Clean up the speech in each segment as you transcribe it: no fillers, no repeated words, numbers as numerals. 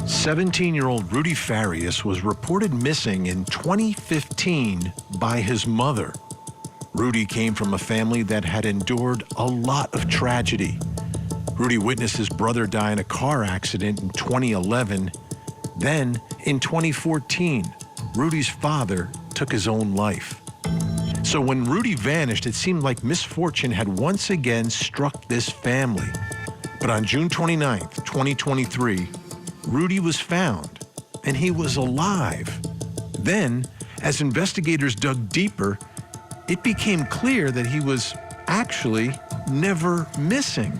17-year-old Rudy Farias was reported missing in 2015 by his mother. Rudy came from a family that had endured a lot of tragedy. Rudy witnessed his brother die in a car accident in 2011. Then, in 2014, Rudy's father took his own life. So when Rudy vanished, it seemed like misfortune had once again struck this family. But on June 29th, 2023, Rudy was found, and he was alive. Then, as investigators dug deeper, it became clear that he was actually never missing.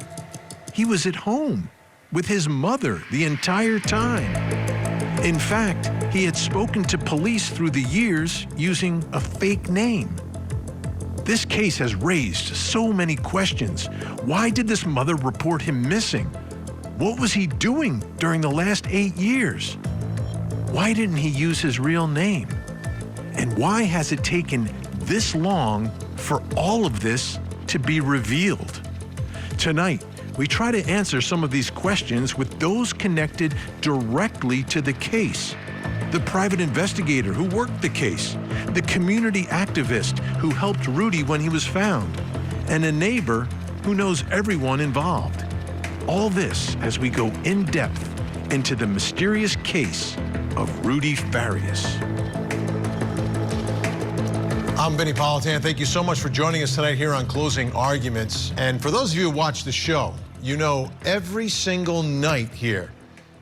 He was at home with his mother the entire time. In fact, he had spoken to police through the years using a fake name. This case has raised so many questions. Why did this mother report him missing? What was he doing during the last 8 years? Why didn't he use his real name? And why has it taken this long for all of this to be revealed? Tonight, we try to answer some of these questions with those connected directly to the case. The private investigator who worked the case, the community activist who helped Rudy when he was found, and a neighbor who knows everyone involved. All this as we go in depth into the mysterious case of Rudy Farias. I'm Vinny Politan. Thank you so much for joining us tonight here on Closing Arguments. And for those of you who watch the show, you know every single night here,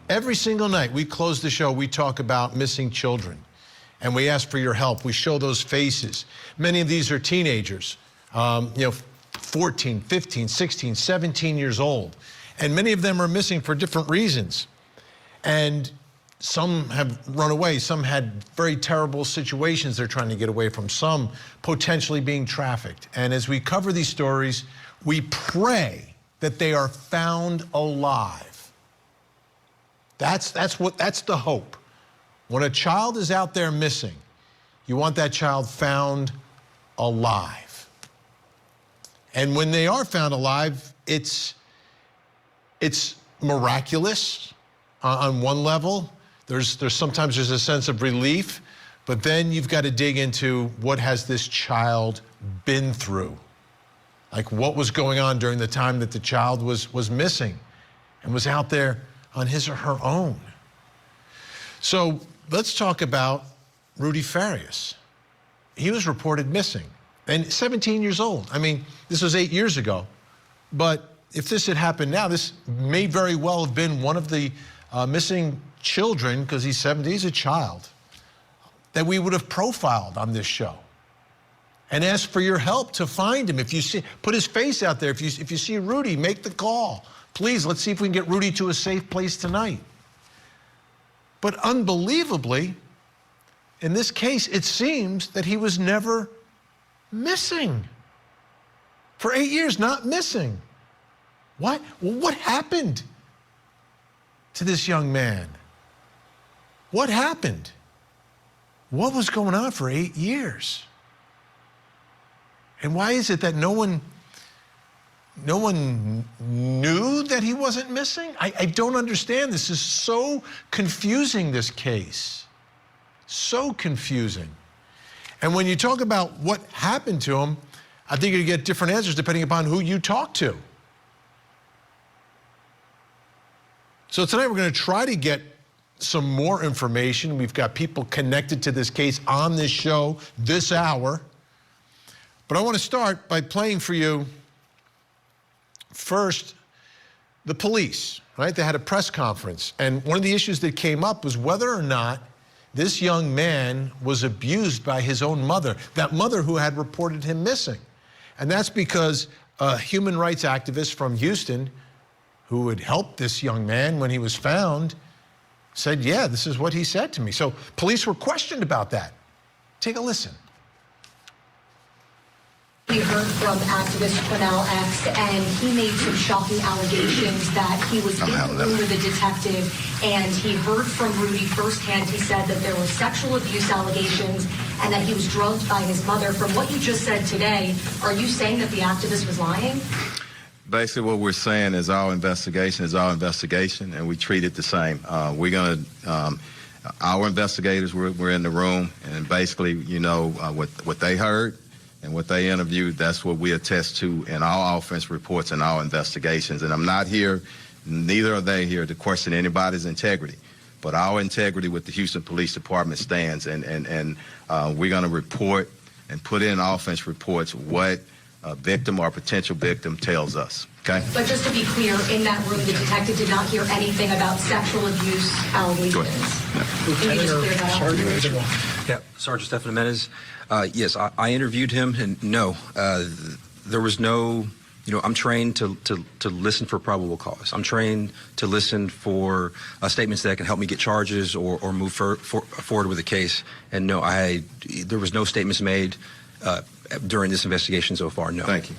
every single night we close the show, we talk about missing children. And we ask for your help. We show those faces. Many of these are teenagers, 14, 15, 16, 17 years old. And many of them are missing for different reasons. And some have run away. Some had very terrible situations they're trying to get away from. Some potentially being trafficked. And as we cover these stories, we pray that they are found alive. That's the hope. When a child is out there missing, you want that child found alive. And when they are found alive, it's miraculous on one level. Sometimes there's a sense of relief, but then you've got to dig into what has this child been through. Like what was going on during the time that the child was missing and was out there on his or her own. So let's talk about Rudy Farias. He was reported missing and 17 years old. I mean, this was 8 years ago, but if this had happened now, this may very well have been one of the missing children, because he's 70, he's a child, that we would have profiled on this show and asked for your help to find him. If you see, put his face out there. If you see Rudy, make the call. Please, let's see if we can get Rudy to a safe place tonight. But unbelievably, in this case, it seems that he was never missing. For 8 years, not missing. What? Well, what happened to this young man? What happened? What was going on for 8 years? And why is it that no one knew that he wasn't missing? I don't understand. This is so confusing, this case. So confusing. And when you talk about what happened to him, I think you get different answers depending upon who you talk to. So tonight we're going to try to get some more information. We've got people connected to this case on this show this hour. But I want to start by playing for you first the police, right? They had a press conference. And one of the issues that came up was whether or not this young man was abused by his own mother, that mother who had reported him missing. And that's because a human rights activist from Houston who had helped this young man when he was found said, yeah, this is what he said to me. So police were questioned about that. Take a listen. We heard from activist Cornell X, and he made some shocking allegations that he was in the room with a detective, and he heard from Rudy firsthand. He said that there were sexual abuse allegations and that he was drugged by his mother. From what you just said today, are you saying that the activist was lying? Basically, what we're saying is our investigation is our investigation, and we treat it the same. We're going to, our investigators were in the room, and basically, you know, what they heard and what they interviewed, that's what we attest to in our offense reports and our investigations. And I'm not here, neither are they here, to question anybody's integrity. But our integrity with the Houston Police Department stands, and we're going to report and put in offense reports what a victim or potential victim tells us, okay? But just to be clear, in that room, the detective did not hear anything about sexual abuse allegations. Go ahead. Can you just clear that up? Yeah, Sergeant Stefan Jimenez. Yes, I interviewed him, and no, there was no, you know, I'm trained to listen for probable cause. I'm trained to listen for statements that can help me get charges or move forward with a case. And no, there was no statements made during this investigation so far, no. Thank you.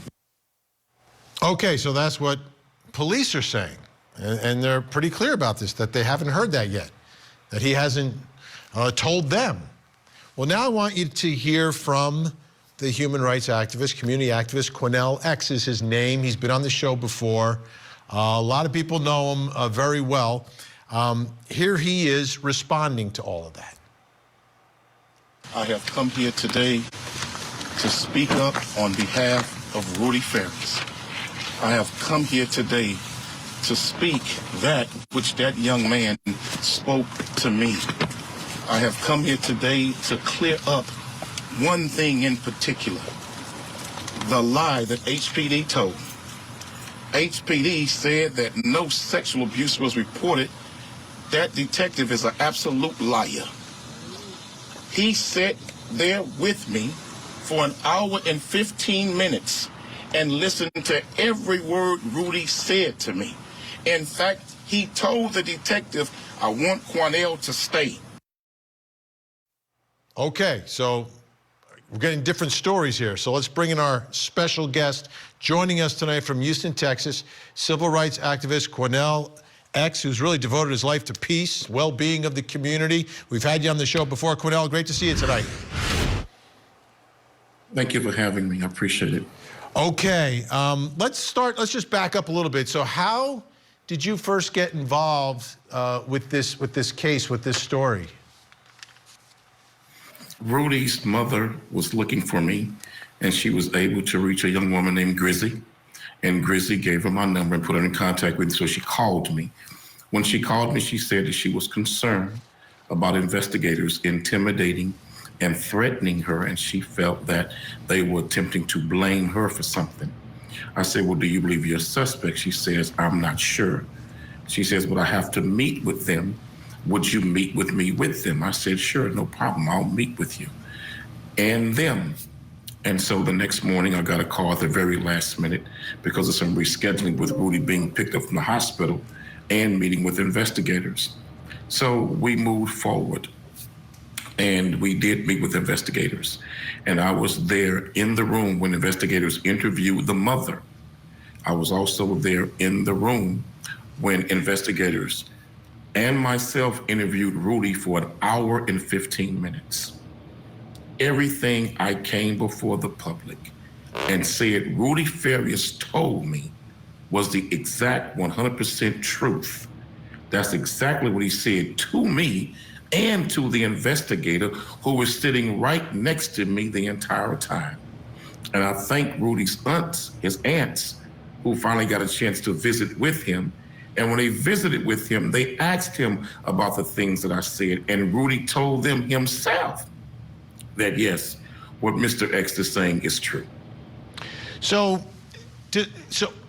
Okay, so that's what police are saying. And they're pretty clear about this, that they haven't heard that yet, that he hasn't told them. Well, now I want you to hear from the human rights activist, community activist. Quinnell X is his name. He's been on the show before. A lot of people know him very well. Here he is responding to all of that. I have come here today to speak up on behalf of Rudy Farias. I have come here today to speak that which that young man spoke to me. I have come here today to clear up one thing in particular, the lie that HPD told. HPD said that no sexual abuse was reported. That detective is an absolute liar. He sat there with me for an hour and 15 minutes and listened to every word Rudy said to me. In fact, he told the detective, I want Quinnell to stay. Okay, so we're getting different stories here. So let's bring in our special guest joining us tonight from Houston, Texas, civil rights activist Quinnell X, who's really devoted his life to peace, well-being of the community. We've had you on the show before. Quinnell, great to see you tonight. Thank you for having me. I appreciate it. Okay, let's just back up a little bit. So how did you first get involved with this case, with this story? Rudy's mother was looking for me, and she was able to reach a young woman named Grizzy. And Grizzy gave her my number and put her in contact with me, so she called me. When she called me, she said that she was concerned about investigators intimidating and threatening her, and she felt that they were attempting to blame her for something. I said, well, do you believe you're a suspect? She says, I'm not sure. She says, well, I have to meet with them. Would you meet with me with them? I said, sure, no problem. I'll meet with you and them. And so the next morning, I got a call at the very last minute because of some rescheduling with Rudy being picked up from the hospital and meeting with investigators. So we moved forward, and we did meet with investigators. And I was there in the room when investigators interviewed the mother. I was also there in the room when investigators and myself interviewed Rudy for an hour and 15 minutes. Everything I came before the public and said Rudy Farias told me was the exact 100% truth. That's exactly what he said to me and to the investigator who was sitting right next to me the entire time. And I thank Rudy's aunts, his aunts, who finally got a chance to visit with him. And when they visited with him, they asked him about the things that I said. And Rudy told them himself that, yes, what Mr. X is saying is true. So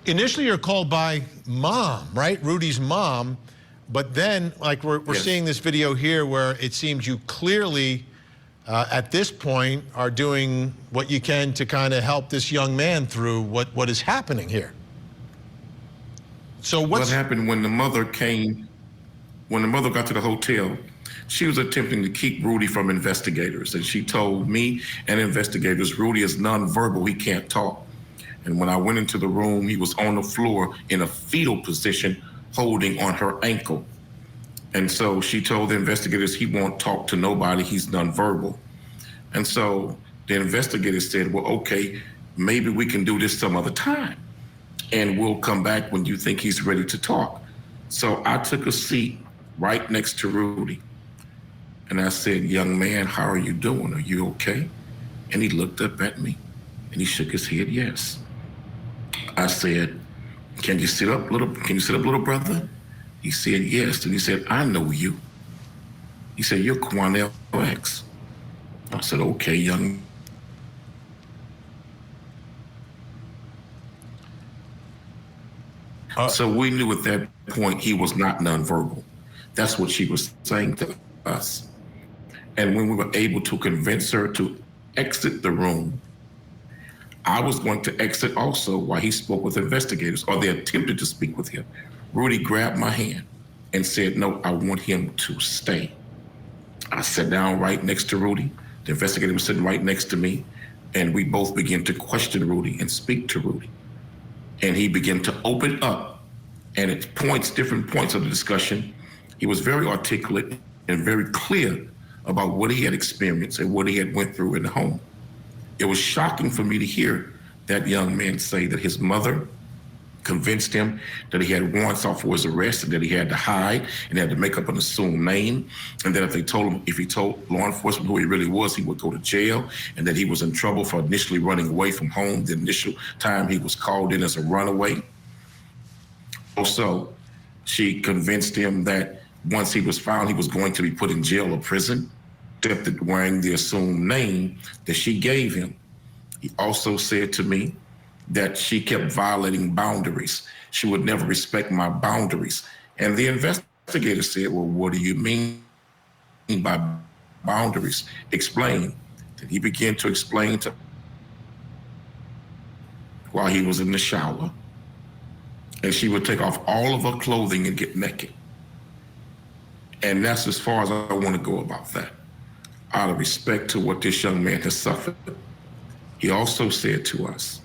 initially you're called by mom, right? Rudy's mom. But then, like we're yes. seeing this video here where it seems you clearly, at this point, are doing what you can to kind of help this young man through what is happening here. So what happened when the mother came, when the mother got to the hotel, she was attempting to keep Rudy from investigators. And she told me and investigators, Rudy is nonverbal, he can't talk. And when I went into the room, he was on the floor in a fetal position, holding on her ankle. And so she told the investigators he won't talk to nobody, he's nonverbal. And so the investigators said, well, okay, maybe we can do this some other time. and we'll come back when you think he's ready to talk. So I took a seat right next to Rudy. And I said, young man, how are you doing? Are you okay? And he looked up at me and he shook his head, yes. I said, can you sit up, little brother? He said, yes. And he said, I know you. He said, you're Cornell X. I said, okay, young. So we knew at that point he was not nonverbal. That's what she was saying to us. And when we were able to convince her to exit the room, I was going to exit also while he spoke with investigators, or they attempted to speak with him. Rudy grabbed my hand and said, no, I want him to stay. I sat down right next to Rudy. The investigator was sitting right next to me, and we both began to question Rudy and speak to Rudy. And he began to open up, and at different points of the discussion, he was very articulate and very clear about what he had experienced and what he had went through in the home. It was shocking for me to hear that young man say that his mother convinced him that he had warrants out for his arrest and that he had to hide and had to make up an assumed name, and that if he told law enforcement who he really was, he would go to jail, and that he was in trouble for initially running away from home the initial time he was called in as a runaway. Also, she convinced him that once he was found, he was going to be put in jail or prison, except wearing the assumed name that she gave him. He also said to me that she kept violating boundaries. She would never respect my boundaries. And the investigator said, well, what do you mean by boundaries? Explain. And he began to explain to while he was in the shower. And she would take off all of her clothing and get naked. And that's as far as I want to go about that. Out of respect to what this young man has suffered. He also said to us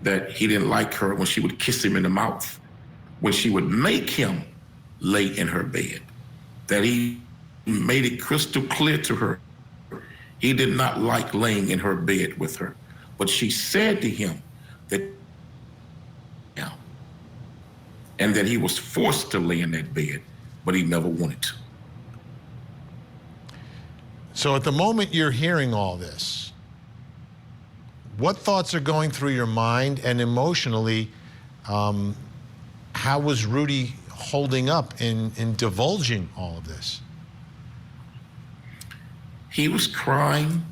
that he didn't like her when she would kiss him in the mouth, when she would make him lay in her bed, that he made it crystal clear to her he did not like laying in her bed with her. But she said to him that, and that he was forced to lay in that bed, but he never wanted to. So at the moment you're hearing all this, what thoughts are going through your mind, and emotionally, how was Rudy holding up in divulging all of this? He was crying.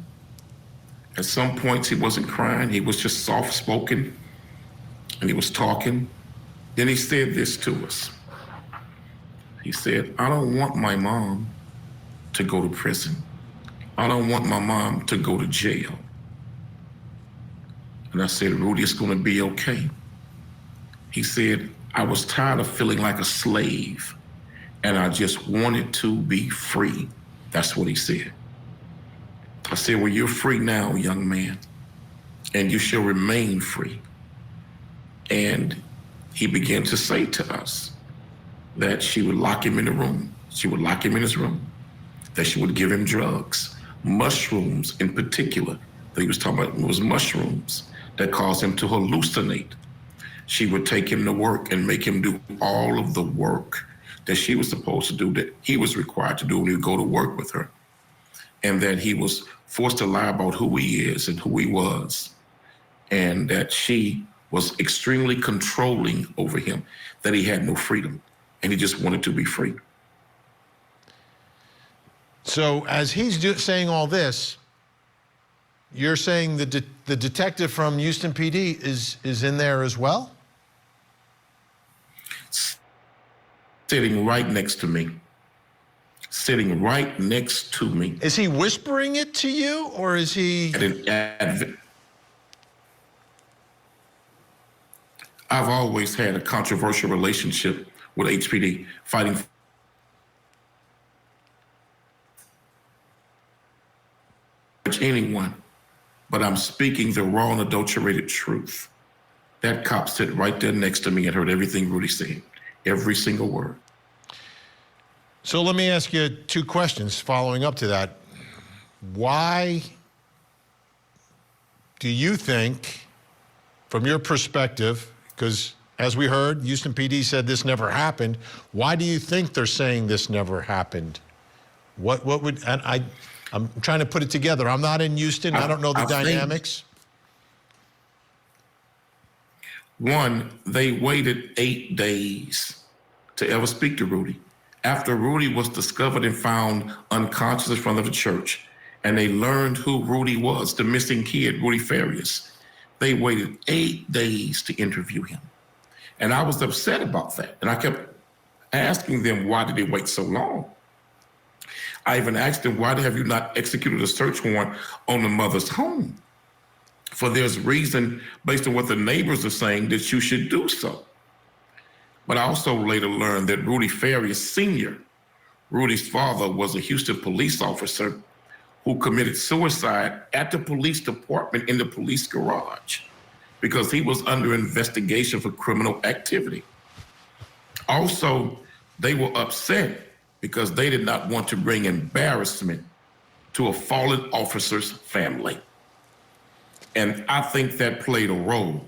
At some points he wasn't crying. He was just soft-spoken, and he was talking. Then he said this to us. He said, I don't want my mom to go to prison. I don't want my mom to go to jail. And I said, Rudy, it's going to be okay. He said, I was tired of feeling like a slave, and I just wanted to be free. That's what he said. I said, well, you're free now, young man, and you shall remain free. And he began to say to us that she would lock him in the room. She would lock him in his room, that she would give him drugs, mushrooms in particular, that he was talking about was mushrooms that caused him to hallucinate. She would take him to work and make him do all of the work that she was supposed to do, that he was required to do when he would go to work with her. And that he was forced to lie about who he is and who he was. And that she was extremely controlling over him, that he had no freedom, and he just wanted to be free. So as he's saying all this, you're saying the detective from Houston PD is in there as well? Sitting right next to me. Sitting right next to me. Is he whispering it to you, or is he? I've always had a controversial relationship with HPD, fighting for anyone, but I'm speaking the raw and adulterated truth. That cop sat right there next to me and heard everything Rudy said, every single word. So let me ask you two questions following up to that. Why do you think, from your perspective, because as we heard, Houston PD said this never happened. Why do you think they're saying this never happened? What would, and I'm trying to put it together. I'm not in Houston. I don't know the dynamics. One, they waited 8 days to ever speak to Rudy. After Rudy was discovered and found unconscious in front of the church, and they learned who Rudy was, the missing kid, Rudy Farias, they waited 8 days to interview him. And I was upset about that. And I kept asking them, why did they wait so long? I even asked them, why have you not executed a search warrant on the mother's home? For there's reason, based on what the neighbors are saying, that you should do so. But I also later learned that Rudy Farias Sr., Rudy's father, was a Houston police officer who committed suicide at the police department in the police garage because he was under investigation for criminal activity. Also, they were upset because they did not want to bring embarrassment to a fallen officer's family. And I think that played a role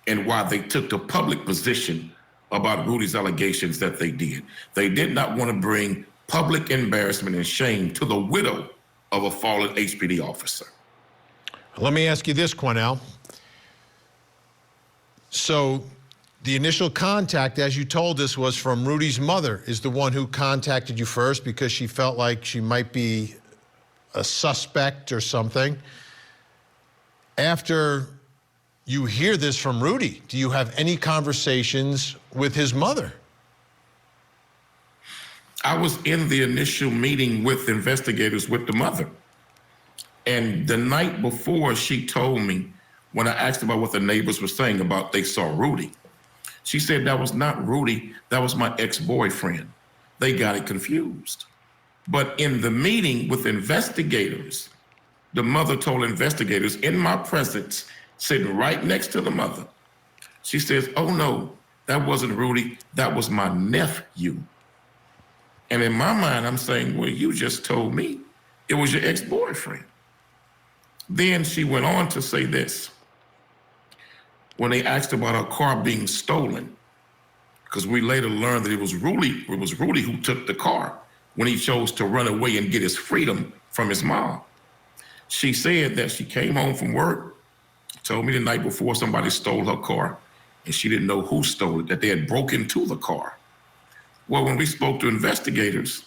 in why they took the public position about Rudy's allegations that they did. They did not want to bring public embarrassment and shame to the widow of a fallen HPD officer. Let me ask you this, Quanell. So the initial contact, as you told us, was from Rudy's mother, is the one who contacted you first because she felt like she might be a suspect or something. After you hear this from Rudy, do you have any conversations with his mother? I was in the initial meeting with investigators with the mother. And the night before, she told me, when I asked about what the neighbors were saying about they saw Rudy, she said that was not Rudy, that was my ex-boyfriend. They got it confused. But in the meeting with investigators, the mother told investigators in my presence, sitting right next to the mother, she says, oh no, that wasn't Rudy, that was my nephew. And in my mind, I'm saying, well, you just told me it was your ex-boyfriend. Then she went on to say this. When they asked about her car being stolen, because we later learned that it was Rudy who took the car when he chose to run away and get his freedom from his mom. She said that she came home from work, told me the night before somebody stole her car, and she didn't know who stole it, that they had broken into the car. Well, when we spoke to investigators,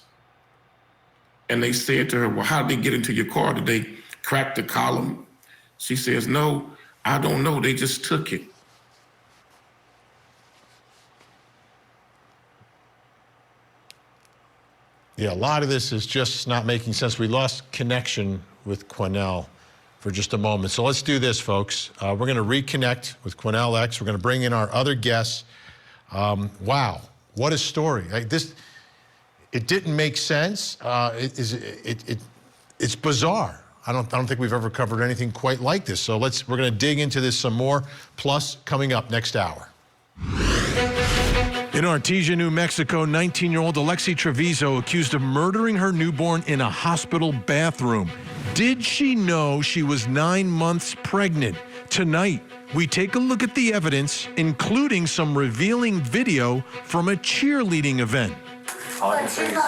and they said to her, well, how did they get into your car? Did they crack the column? She says, no, I don't know, they just took it. Yeah, a lot of this is just not making sense. We lost connection with Quanell for just a moment. So let's do this, folks. We're going to reconnect with Quanell X. We're going to bring in our other guests. Wow, what a story. It didn't make sense. It's bizarre. I don't think we've ever covered anything quite like this. So we're going to dig into this some more. Plus, coming up next hour. In Artesia, New Mexico, 19-year-old Alexi Treviso accused of murdering her newborn in a hospital bathroom. Did she know she was 9 months pregnant? Tonight, we take a look at the evidence, including some revealing video from a cheerleading event. All I can say is,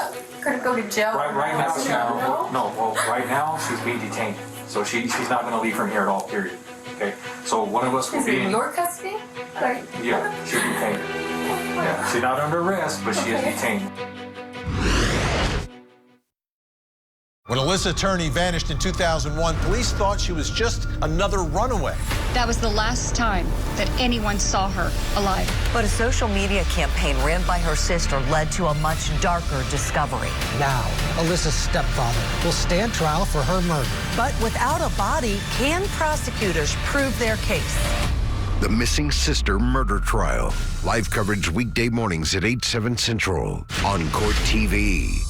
Could go to jail. right now she's being detained, so she's not going to leave from here at all. Period. Okay. So one of us will Is be it in your custody? Like, yeah, she's detained. Yeah, she's not under arrest, but she is detained. When Alyssa Turney vanished in 2001, police thought she was just another runaway. That was the last time that anyone saw her alive. But a social media campaign ran by her sister led to a much darker discovery. Now, Alyssa's stepfather will stand trial for her murder. But without a body, can prosecutors prove their case? The Missing Sister Murder Trial. Live coverage weekday mornings at 8, 7 Central on Court TV.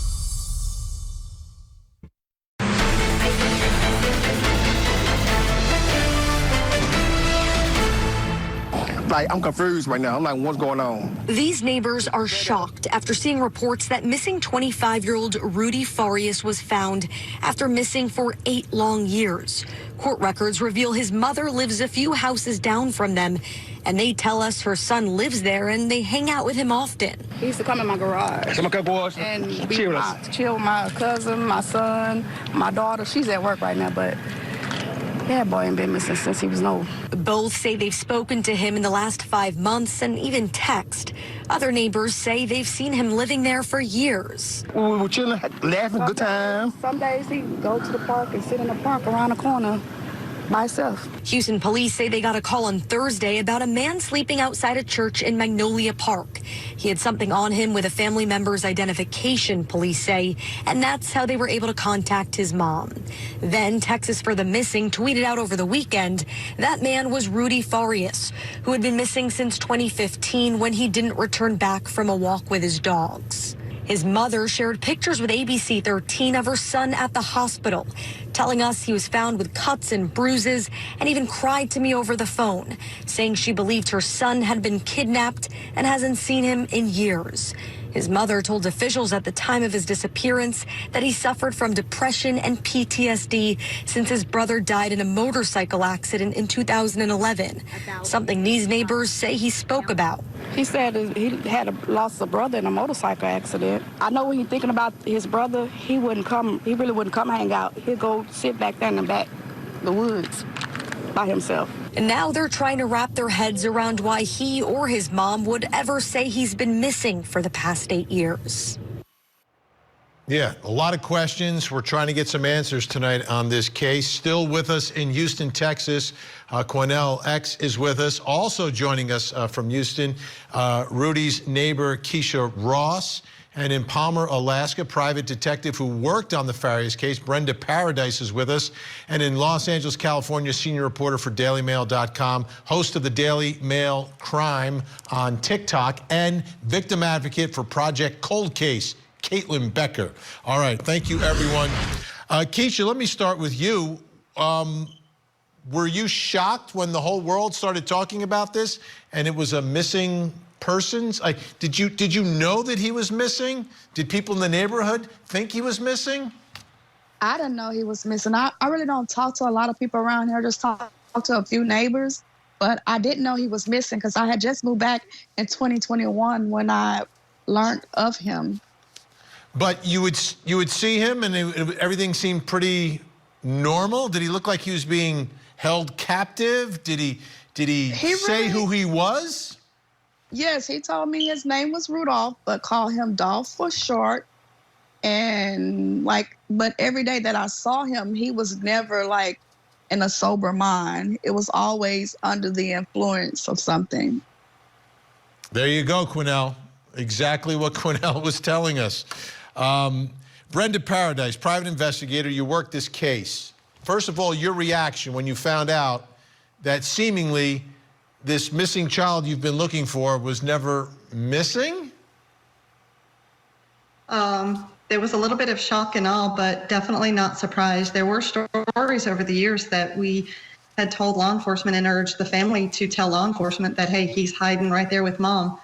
I'm confused right now. I'm like, what's going on? These neighbors are shocked after seeing reports that missing 25-year-old Rudy Farias was found after missing for 8 long years. Court records reveal his mother lives a few houses down from them, and they tell us her son lives there and they hang out with him often. He used to come in my garage and chill with my cousin, my son, my daughter. She's at work right now, but that boy ain't been missing since he was no. Both say they've spoken to him in the last 5 months and even text. Other neighbors say they've seen him living there for years. We were chilling, laughing, good time. Some days he go to the park and sit in the park around the corner by himself. Houston police say they got a call on Thursday about a man sleeping outside a church in Magnolia Park. He had something on him with a family member's identification, police say, and that's how they were able to contact his mom. Then Texas for the Missing tweeted out over the weekend that man was Rudy Farias, who had been missing since 2015 when he didn't return back from a walk with his dogs. His mother shared pictures with ABC 13 of her son at the hospital, telling us he was found with cuts and bruises, and even cried to me over the phone, saying she believed her son had been kidnapped and hasn't seen him in years. His mother told officials at the time of his disappearance that he suffered from depression and PTSD since his brother died in a motorcycle accident in 2011, something these neighbors say he spoke about. He said he had lost a brother in a motorcycle accident. I know when he's thinking about his brother, he really wouldn't come hang out. He'd go sit back there in the back, the woods, by himself. And now they're trying to wrap their heads around why he or his mom would ever say he's been missing for the past 8 years. Yeah, a lot of questions. We're trying to get some answers tonight on this case. Still with us in Houston, Texas, Cornell X is with us. Also joining us from Houston, Rudy's neighbor, Keisha Ross. And in Palmer, Alaska, private detective who worked on the Farias case, Brenda Paradise, is with us. And in Los Angeles, California, senior reporter for DailyMail.com, host of the Daily Mail Crime on TikTok, and victim advocate for Project Cold Case, Caitlin Becker. All right, thank you, everyone. Keisha, let me start with you. Were you shocked when the whole world started talking about this and it was a missing persons? Did you know that he was missing? Did people in the neighborhood think he was missing? I didn't know he was missing. I really don't talk to a lot of people around here. Just talk to a few neighbors. But I didn't know he was missing because I had just moved back in 2021 when I learned of him. But you would see him and everything seemed pretty normal? Did he look like he was being held captive? Did he say who he was? Yes, he told me his name was Rudolph, but call him Dolph for short. And but every day that I saw him, he was never in a sober mind. It was always under the influence of something. There you go, Quinnell. Exactly what Quinnell was telling us. Brenda Paradise, private investigator, you worked this case. First of all, your reaction when you found out that seemingly this missing child you've been looking for was never missing? There was a little bit of shock and awe, but definitely not surprised. There were stories over the years that we had told law enforcement and urged the family to tell law enforcement that, hey, he's hiding right there with mom.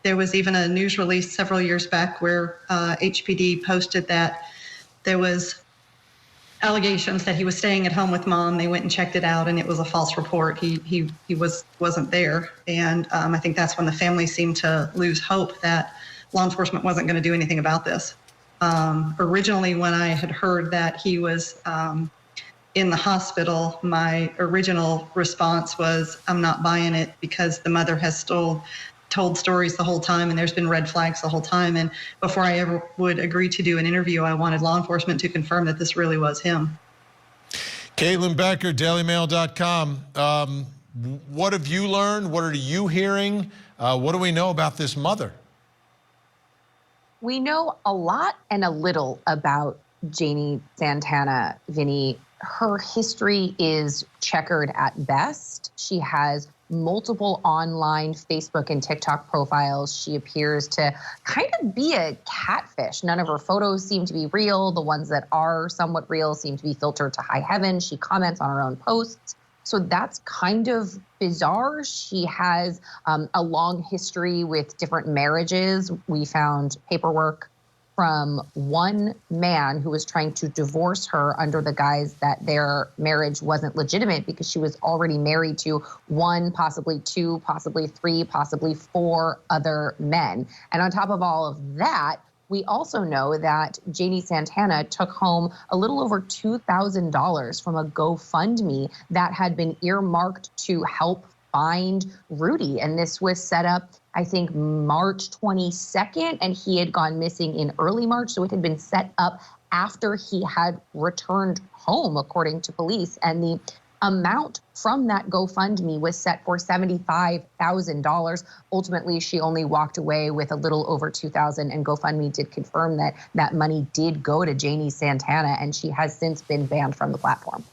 There was even a news release several years back where HPD posted that there was allegations that he was staying at home with mom. They went and checked it out, and it was a false report. He wasn't there, and I think that's when the family seemed to lose hope that law enforcement wasn't going to do anything about this. Originally, when I had heard that he was in the hospital, my original response was, I'm not buying it because the mother has told stories the whole time, and there's been red flags the whole time. And before I ever would agree to do an interview, I wanted law enforcement to confirm that this really was him. Caitlin Becker, DailyMail.com. What have you learned? What are you hearing? What do we know about this mother? We know a lot and a little about Janie Santana, Vinny. Her history is checkered at best. She has multiple online Facebook and TikTok profiles. She appears to kind of be a catfish. None of her photos seem to be real. The ones that are somewhat real seem to be filtered to high heaven. She comments on her own posts. So that's kind of bizarre. She has a long history with different marriages. We found paperwork from one man who was trying to divorce her under the guise that their marriage wasn't legitimate because she was already married to one, possibly two, possibly three, possibly four other men. And on top of all of that, we also know that Janie Santana took home a little over $2,000 from a GoFundMe that had been earmarked to help find Rudy. And this was set up, I think, March 22nd, and he had gone missing in early March. So it had been set up after he had returned home, according to police. And the amount from that GoFundMe was set for $75,000. Ultimately, she only walked away with a little over $2,000, and GoFundMe did confirm that that money did go to Janie Santana, and she has since been banned from the platform.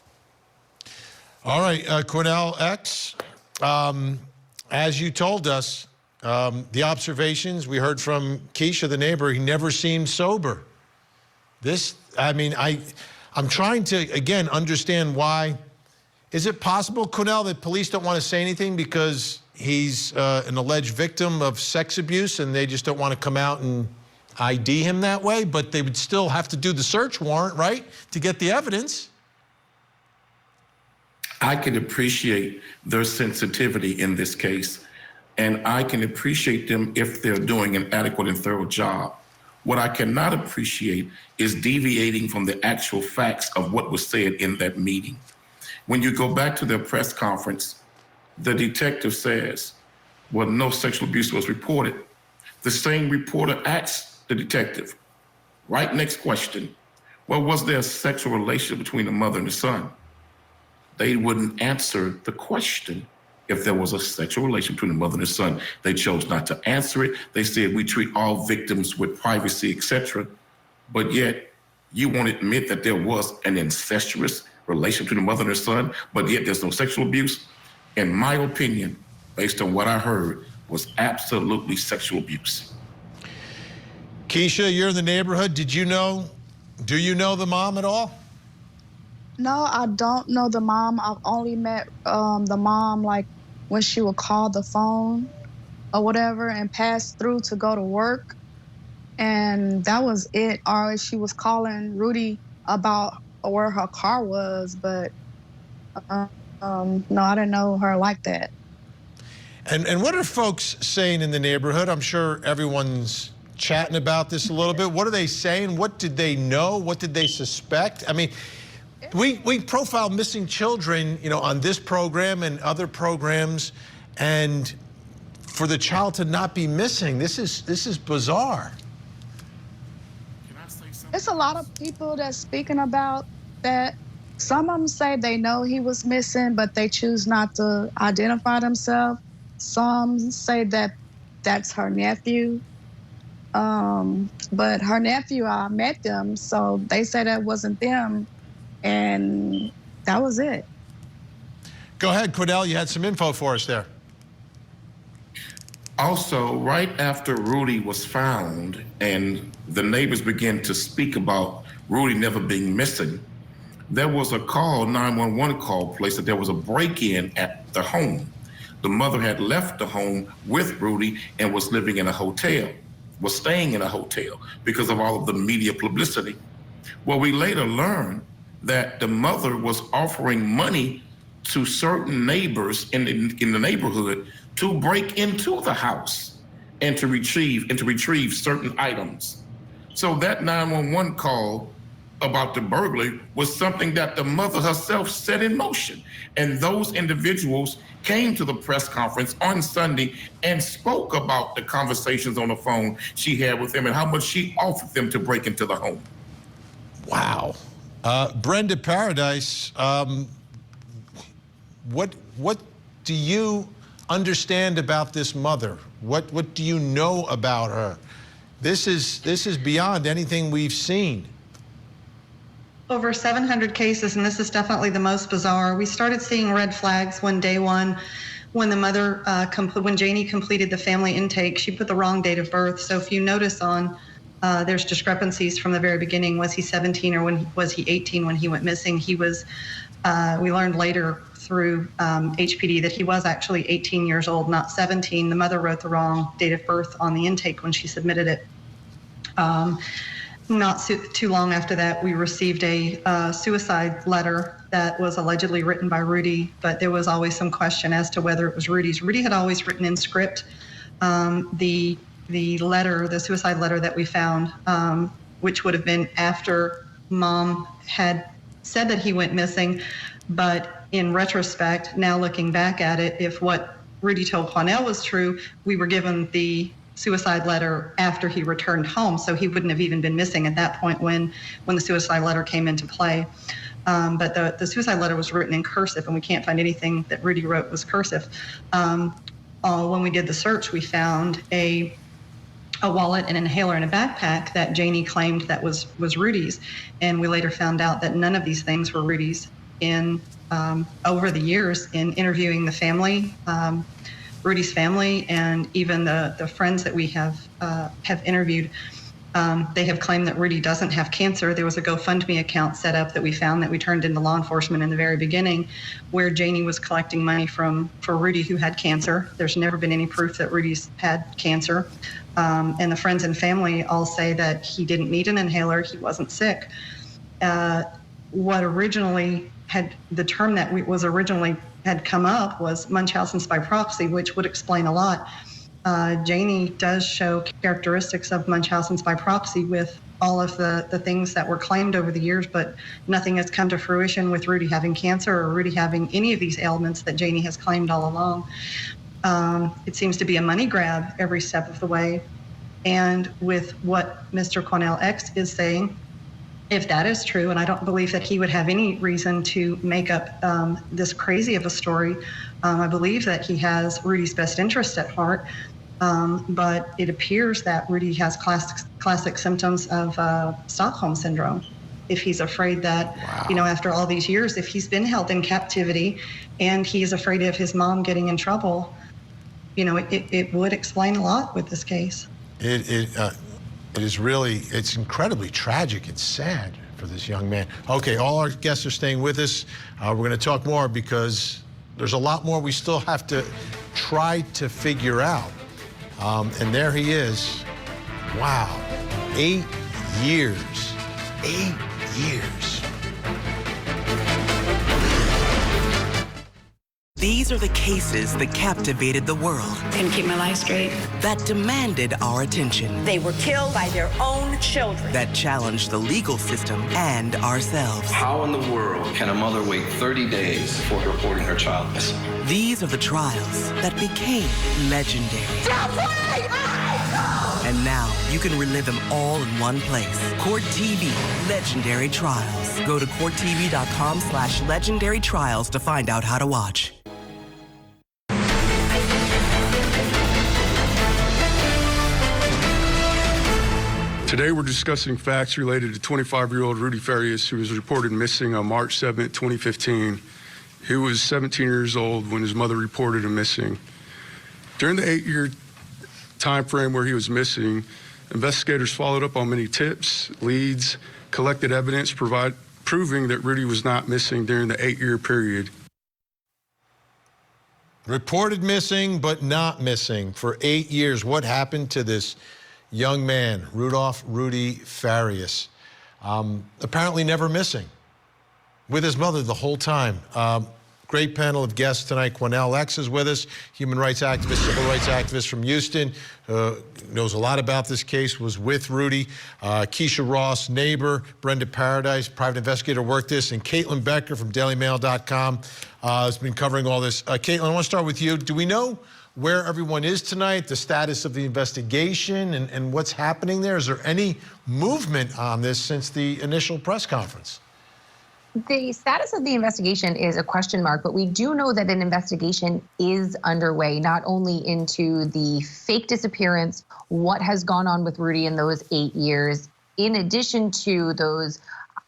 All right, Cornell X, as you told us, the observations, we heard from Keisha, the neighbor, he never seemed sober. This, I mean, I'm trying to, again, understand why. Is it possible, Cornell, that police don't want to say anything because he's an alleged victim of sex abuse and they just don't want to come out and ID him that way, but they would still have to do the search warrant, right, to get the evidence? I can appreciate their sensitivity in this case, and I can appreciate them if they're doing an adequate and thorough job. What I cannot appreciate is deviating from the actual facts of what was said in that meeting. When you go back to their press conference, the detective says, well, no sexual abuse was reported. The same reporter asks the detective, right next question, well, was there a sexual relationship between the mother and the son? They wouldn't answer the question if there was a sexual relation between the mother and the son. They chose not to answer it. They said, we treat all victims with privacy, etc. But yet, you won't admit that there was an incestuous relation between the mother and her son, but yet there's no sexual abuse. In my opinion, based on what I heard, was absolutely sexual abuse. Keisha, you're in the neighborhood. Do you know the mom at all? No, I don't know the mom. I've only met the mom like when she would call the phone or whatever and pass through to go to work. And that was it. Or she was calling Rudy about where her car was, but no, I didn't know her like that. And what are folks saying in the neighborhood? I'm sure everyone's chatting about this a little bit. What are they saying? What did they know? What did they suspect? I mean, we profile missing children, you know, on this program and other programs, and for the child to not be missing, this is bizarre. It's a lot of people that's speaking about that. Some of them say they know he was missing, but they choose not to identify themselves. Some say that that's her nephew. But her nephew, I met them, so they say that wasn't them, and that was it. Go ahead, Cordell, you had some info for us there. Also, right after Rudy was found and the neighbors began to speak about Rudy never being missing, there was a call, 911 call placed that there was a break-in at the home. The mother had left the home with Rudy and was living in a hotel, was staying in a hotel because of all of the media publicity. Well, we later learned that the mother was offering money to certain neighbors in the neighborhood to break into the house and to retrieve certain items. So that 911 call about the burglary was something that the mother herself set in motion. And those individuals came to the press conference on Sunday and spoke about the conversations on the phone she had with them and how much she offered them to break into the home. Wow. Brenda Paradise, what do you understand about this mother? What do you know about her? This is beyond anything we've seen. Over 700 cases, and this is definitely the most bizarre. We started seeing red flags when day one, when the mother, when Janie completed the family intake, she put the wrong date of birth. So if you notice on, there's discrepancies from the very beginning. Was he 17 or was he 18 when he went missing? He was, we learned later through HPD that he was actually 18 years old, not 17. The mother wrote the wrong date of birth on the intake when she submitted it. Not too long after that, we received a suicide letter that was allegedly written by Rudy, but there was always some question as to whether it was Rudy's. Rudy had always written in script the letter, the suicide letter that we found, which would have been after Mom had said that he went missing. But in retrospect, now looking back at it, if what Rudy told Quanell was true, we were given the suicide letter after he returned home, so he wouldn't have even been missing at that point when the suicide letter came into play. But the suicide letter was written in cursive, and we can't find anything that Rudy wrote was cursive. When we did the search, we found a wallet, an inhaler, and a backpack that Janie claimed that was Rudy's, and we later found out that none of these things were Rudy's. Over the years, in interviewing the family, Rudy's family, and even the friends that we have interviewed, they have claimed that Rudy doesn't have cancer. There was a GoFundMe account set up that we found that we turned into law enforcement in the very beginning, where Janie was collecting money for Rudy, who had cancer. There's never been any proof that Rudy's had cancer. And the friends and family all say that he didn't need an inhaler, he wasn't sick. What originally the term that was originally had come up was Munchausen's by proxy, which would explain a lot. Janie does show characteristics of Munchausen's by proxy with all of the things that were claimed over the years, but nothing has come to fruition with Rudy having cancer or Rudy having any of these ailments that Janie has claimed all along. It seems to be a money grab every step of the way. And with what Mr. Quanell X is saying, if that is true, and I don't believe that he would have any reason to make up this crazy of a story, I believe that he has Rudy's best interest at heart, but it appears that Rudy has classic symptoms of Stockholm syndrome. If he's afraid that, after all these years, if he's been held in captivity and he's afraid of his mom getting in trouble, it would explain a lot with this case. It is really, it's incredibly tragic. It's sad for this young man. Okay, all our guests are staying with us. We're going to talk more because there's a lot more we still have to try to figure out. And there he is. Wow, 8 years. 8 years. These are the cases that captivated the world. Couldn't keep my life straight. That demanded our attention. They were killed by their own children. That challenged the legal system and ourselves. How in the world can a mother wait 30 days before reporting her child missing? These are the trials that became legendary. And now you can relive them all in one place. Court TV Legendary Trials. Go to courttv.com/legendary trials to find out how to watch. Today we're discussing facts related to 25-year-old Rudy Farias, who was reported missing on March 7, 2015. He was 17 years old when his mother reported him missing. During the 8-year time frame where he was missing, investigators followed up on many tips, leads, collected evidence proving that Rudy was not missing during the 8-year period. Reported missing, but not missing for 8 years. What happened to this young man, Rudy Farias? Apparently never missing, with his mother the whole time. Great panel of guests tonight. Quanell X is with us, human rights activist, civil rights activist from Houston, knows a lot about this case, was with Rudy. Keisha Ross, neighbor. Brenda Paradise, private investigator, worked this. And Caitlin Becker from DailyMail.com has been covering all this. Caitlin, I want to start with you. Do we know where everyone is tonight, the status of the investigation, and what's happening there? Is there any movement on this since the initial press conference? The status of the investigation is a question mark, but we do know that an investigation is underway, not only into the fake disappearance, what has gone on with Rudy in those 8 years, in addition to those,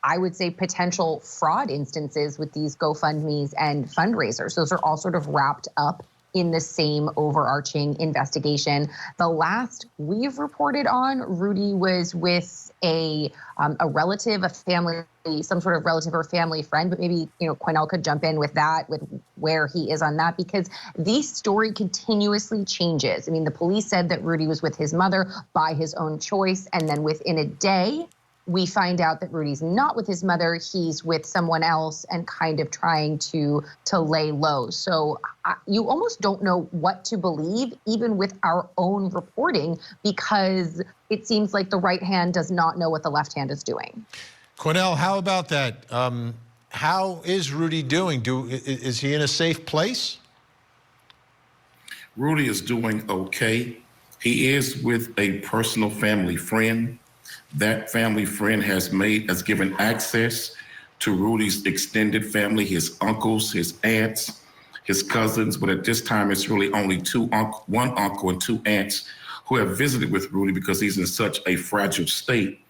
I would say, potential fraud instances with these GoFundMes and fundraisers. Those are all sort of wrapped up in the same overarching investigation. The last we've reported on, Rudy was with a relative, a family, some sort of relative or family friend, but maybe, Quinnell could jump in with that, with where he is on that, because the story continuously changes. I mean, the police said that Rudy was with his mother by his own choice, and then within a day, we find out that Rudy's not with his mother, he's with someone else and kind of trying to lay low. So you almost don't know what to believe, even with our own reporting, because it seems like the right hand does not know what the left hand is doing. Quinnell, how about that? How is Rudy doing? Is he in a safe place? Rudy is doing okay. He is with a personal family friend. That family friend has given access to Rudy's extended family, his uncles, his aunts, his cousins, but at this time it's really only one uncle and two aunts who have visited with Rudy because he's in such a fragile state.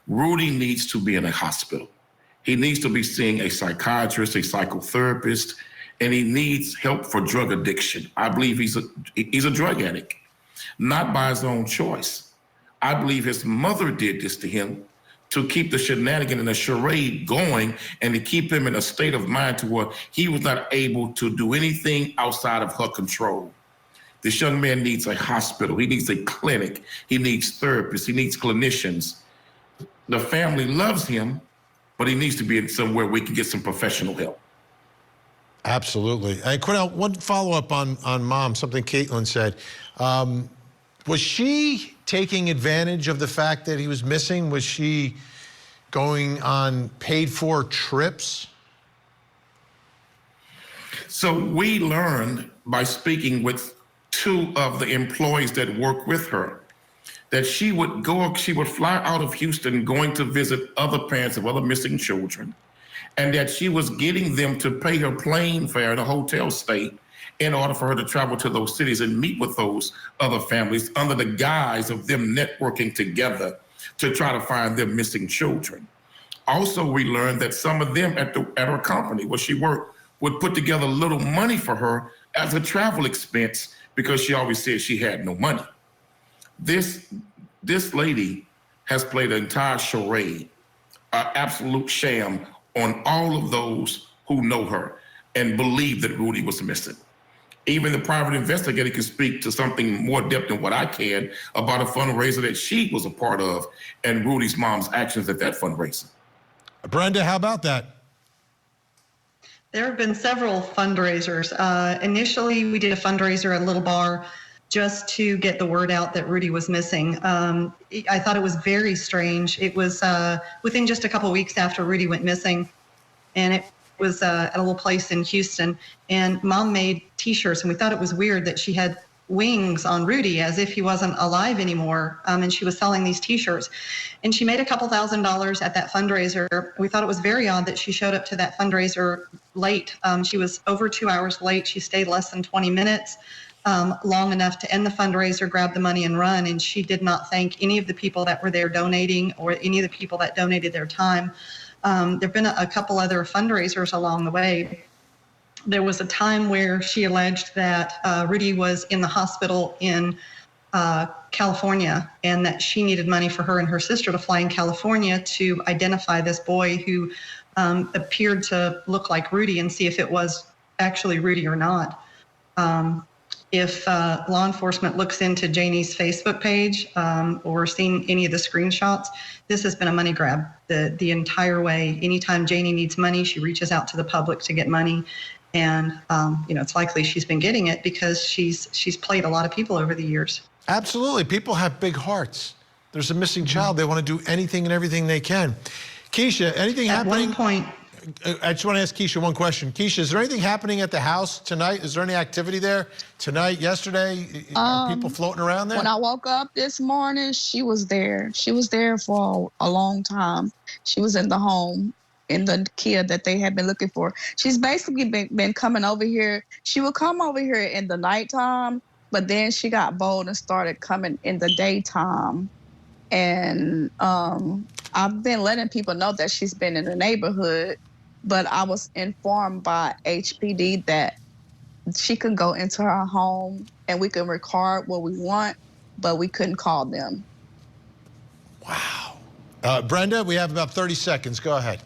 Rudy needs to be in a hospital. He needs to be seeing a psychiatrist, a psychotherapist, and he needs help for drug addiction. I believe he's a drug addict, not by his own choice. I believe his mother did this to him to keep the shenanigan and the charade going and to keep him in a state of mind to where he was not able to do anything outside of her control. This young man needs a hospital. He needs a clinic. He needs therapists. He needs clinicians. The family loves him, but he needs to be in somewhere we can get some professional help. Absolutely. And Quinnell, one follow-up on Mom, something Caitlin said. Was she taking advantage of the fact that he was missing? Was she going on paid-for trips? So we learned by speaking with two of the employees that work with her that she would fly out of Houston going to visit other parents of other missing children, and that she was getting them to pay her plane fare and a hotel stay in order for her to travel to those cities and meet with those other families under the guise of them networking together to try to find their missing children. Also, we learned that some of them at her company where she worked would put together little money for her as a travel expense because she always said she had no money. This lady has played an entire charade, an absolute sham on all of those who know her and believe that Rudy was missing. Even the private investigator can speak to something more depth than what I can about a fundraiser that she was a part of and Rudy's mom's actions at that fundraiser. Brenda, how about that? There have been several fundraisers. Initially, we did a fundraiser at a little bar just to get the word out that Rudy was missing. I thought it was very strange. It was within just a couple of weeks after Rudy went missing, and it was at a little place in Houston, and Mom made T-shirts, and we thought it was weird that she had wings on Rudy as if he wasn't alive anymore, and she was selling these T-shirts. And she made a couple $1,000s at that fundraiser. We thought it was very odd that she showed up to that fundraiser late. She was over 2 hours late. She stayed less than 20 minutes, long enough to end the fundraiser, grab the money, and run. And she did not thank any of the people that were there donating or any of the people that donated their time. There have been a couple other fundraisers along the way. There was a time where she alleged that Rudy was in the hospital in California and that she needed money for her and her sister to fly in California to identify this boy who appeared to look like Rudy and see if it was actually Rudy or not. If law enforcement looks into Janie's Facebook page or seen any of the screenshots, this has been a money grab the entire way. Anytime Janie needs money, she reaches out to the public to get money. And, it's likely she's been getting it because she's played a lot of people over the years. Absolutely. People have big hearts. There's a missing child. They want to do anything and everything they can. Keisha, anything happening? At one point, I just want to ask Keisha one question. Keisha, is there anything happening at the house tonight? Is there any activity there tonight, yesterday? Are people floating around there? When I woke up this morning, she was there. She was there for a long time. She was in the home, in the kid that they had been looking for. She's basically been coming over here. She would come over here in the nighttime, but then she got bold and started coming in the daytime. And I've been letting people know that she's been in the neighborhood, but I was informed by HPD that she can go into her home and we can record what we want, but we couldn't call them. Brenda, we have about 30 seconds. Go ahead.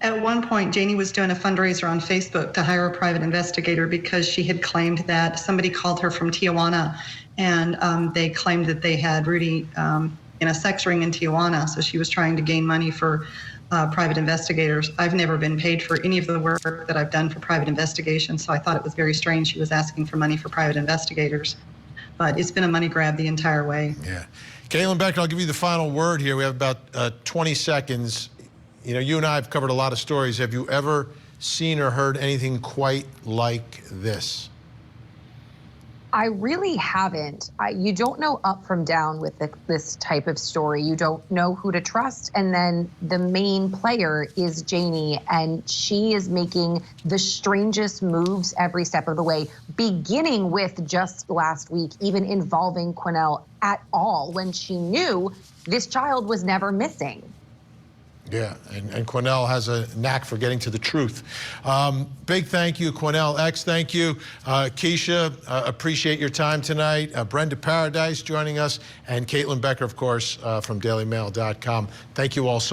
At one point, Janie was doing a fundraiser on Facebook to hire a private investigator because she had claimed that somebody called her from Tijuana, and they claimed that they had Rudy in a sex ring in Tijuana. So she was trying to gain money for private investigators. I've never been paid for any of the work that I've done for private investigations, so I thought it was very strange she was asking for money for private investigators. But it's been a money grab the entire way. Yeah. Caitlin Becker, I'll give you the final word here. We have about 20 seconds. You know, you and I have covered a lot of stories. Have you ever seen or heard anything quite like this? I really haven't. You don't know up from down with this type of story. You don't know who to trust. And then the main player is Janie, and she is making the strangest moves every step of the way, beginning with just last week, even involving Quinnell at all when she knew this child was never missing. Yeah, and Quinnell has a knack for getting to the truth. Big thank you, Quinnell X. Thank you, Keisha. Appreciate your time tonight. Brenda Paradise joining us, and Caitlin Becker, of course, from DailyMail.com. Thank you all so